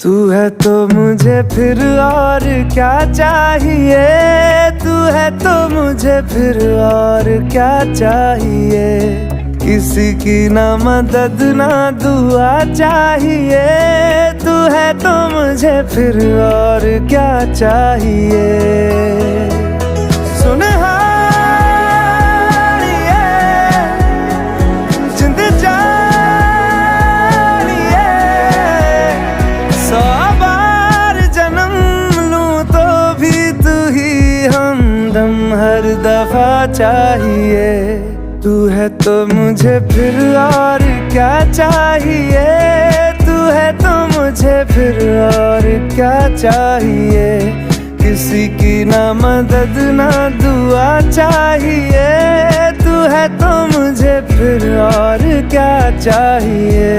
तू है तो मुझे फिर और क्या चाहिए, तू है तो मुझे फिर और क्या चाहिए। किसी की ना मदद ना दुआ चाहिए, तू है तो मुझे फिर और क्या चाहिए। सुन हर दफा चाहिए, तू है तो मुझे फिर और क्या चाहिए, तू है तो मुझे फिर और क्या चाहिए। किसी की ना मदद ना दुआ चाहिए, तू है तो मुझे फिर और क्या चाहिए।